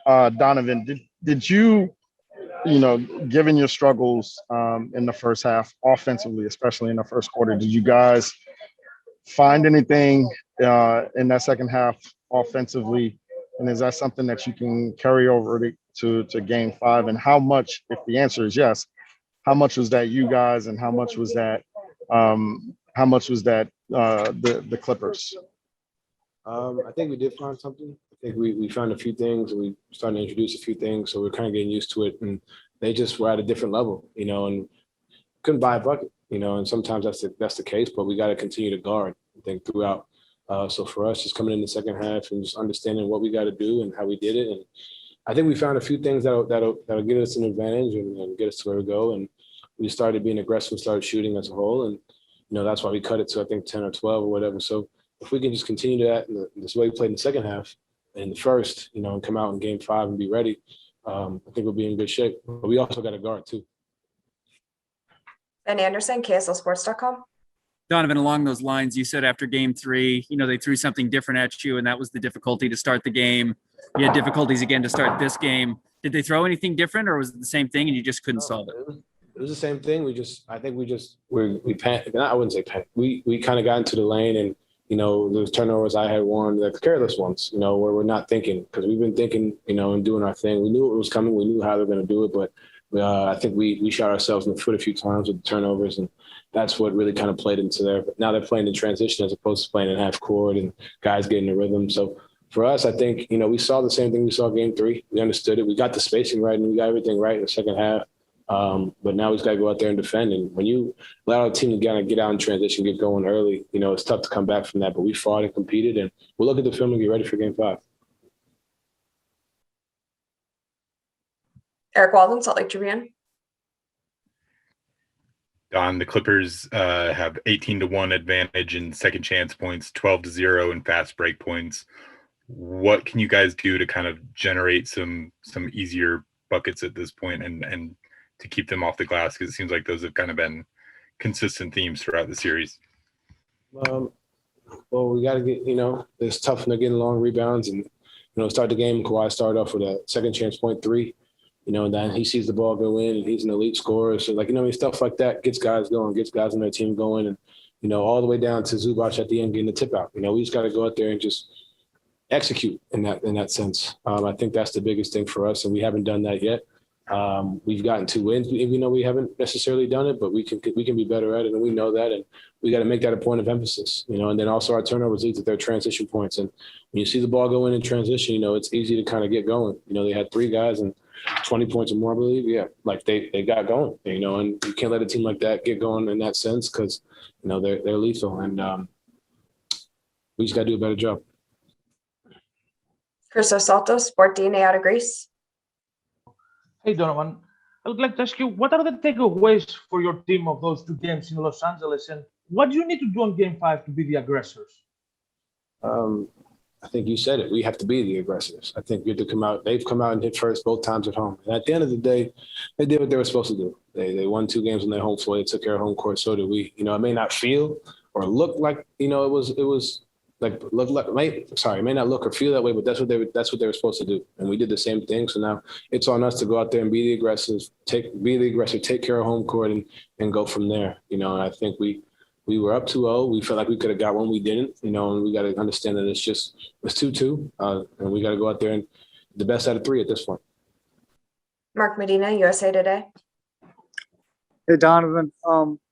Donovan, did you, given your struggles in the first half, offensively, especially in the first quarter, did you guys find anything in that second half offensively? And is that something that you can carry over to game 5? And how much, if the answer is yes, how much was that you guys, and how much was that the Clippers? I think we did find something. I think we found a few things. We started to introduce a few things, so we're kind of getting used to it. And they just were at a different level, and couldn't buy a bucket, and sometimes that's the case. But we got to continue to guard, I think, throughout. So for us, just coming in the second half and just understanding what we got to do and how we did it, and I think we found a few things that'll get us an advantage and get us to where we go. And we started being aggressive and started shooting as a whole, and that's why we cut it to I think 10 or 12 or whatever. So if we can just continue that and this way we played in the second half and in the first, and come out in game 5 and be ready, I think we'll be in good shape. But we also got a guard too. Ben Anderson, KSLSports.com. Donovan, along those lines, you said after game 3, they threw something different at you, and that was the difficulty to start the game. You had difficulties again to start this game. Did they throw anything different, or was it the same thing and you just couldn't solve it? It was the same thing. We panicked. I wouldn't say panicked. We kind of got into the lane, and those turnovers I had won, the careless ones, where we're not thinking, because we've been thinking, and doing our thing. We knew it was coming. We knew how they were going to do it, but I think we shot ourselves in the foot a few times with the turnovers, and that's what really kind of played into there. But now they're playing in transition as opposed to playing in half court and guys getting the rhythm. So for us, I think, we saw the same thing we saw game 3. We understood it. We got the spacing right, and we got everything right in the second half. But now we've got to go out there and defend. And when you allow a team to kind of get out in transition, get going early, it's tough to come back from that. But we fought and competed, and we'll look at the film and get ready for game 5. Eric Walden, Salt Lake Tribune. Don, the Clippers have 18-1 advantage in second chance points, 12-0 in fast break points. What can you guys do to kind of generate some easier buckets at this point and to keep them off the glass? Because it seems like those have kind of been consistent themes throughout the series. Well, we got to get, it's tough when they're getting long rebounds and, start the game. Kawhi started off with a second chance point 3, and then he sees the ball go in and he's an elite scorer. So stuff like that gets guys going, gets guys on their team going, and, all the way down to Zubac at the end getting the tip out. We just got to go out there and just execute in that sense. I think that's the biggest thing for us, and we haven't done that yet. We've gotten 2 wins. We haven't necessarily done it, but we can be better at it, and we know that, and we got to make that a point of emphasis. And then also our turnovers lead to their transition points. And when you see the ball go in transition, it's easy to kind of get going. They had 3 guys and 20 points or more, I believe. Yeah, like they got going. And you can't let a team like that get going in that sense because they're lethal, and we just got to do a better job. Christos Saltos, Sport DNA out of Greece. Hey, Donovan. I would like to ask you, what are the takeaways for your team of those 2 games in Los Angeles, and what do you need to do on game 5 to be the aggressors? I think you said it. We have to be the aggressors. I think we have to come out. They've come out and hit first both times at home. And at the end of the day, they did what they were supposed to do. They won 2 games on their home floor. They took care of home court. So did we. It may not feel or look like, it was like it may not look or feel that way, but that's what they were supposed to do, and we did the same thing. So now it's on us to go out there and be the aggressor, take care of home court, and go from there. And I think we were up 2-0. We felt like we could have got one, we didn't. And we got to understand that it's 2-2, and we got to go out there and the best out of 3 at this point. Mark Medina, USA Today. Hey, Donovan,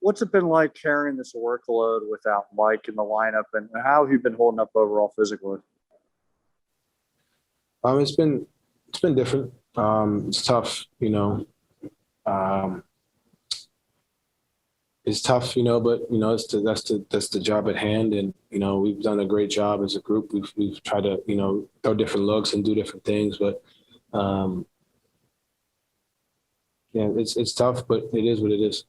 what's it been like carrying this workload without Mike in the lineup, and how have you been holding up overall physically? It's been different. It's tough, it's tough, but that's the job at hand, and we've done a great job as a group. We've tried to throw different looks and do different things, but yeah, it's tough, but it is what it is.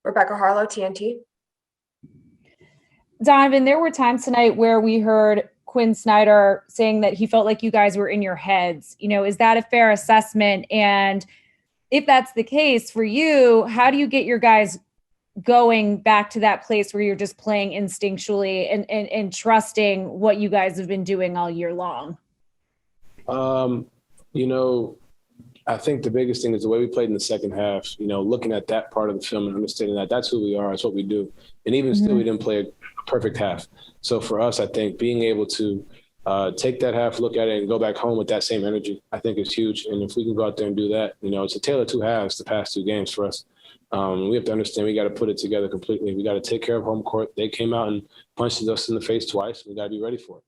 Rebecca Harlow, TNT. Donovan, there were times tonight where we heard Quinn Snyder saying that he felt like you guys were in your heads. Is that a fair assessment? And if that's the case for you, how do you get your guys going back to that place where you're just playing instinctually and trusting what you guys have been doing all year long? You know, I think the biggest thing is the way we played in the second half, you know, looking at that part of the film and understanding that that's who we are, that's what we do. And even still, we didn't play a perfect half. So for us, I think being able to take that half, look at it, and go back home with that same energy, I think is huge. And if we can go out there and do that, you know, it's a tale of two halves the past two games for us. We have to understand we got to put it together completely. We got to take care of home court. They came out and punched us in the face twice. We got to be ready for it.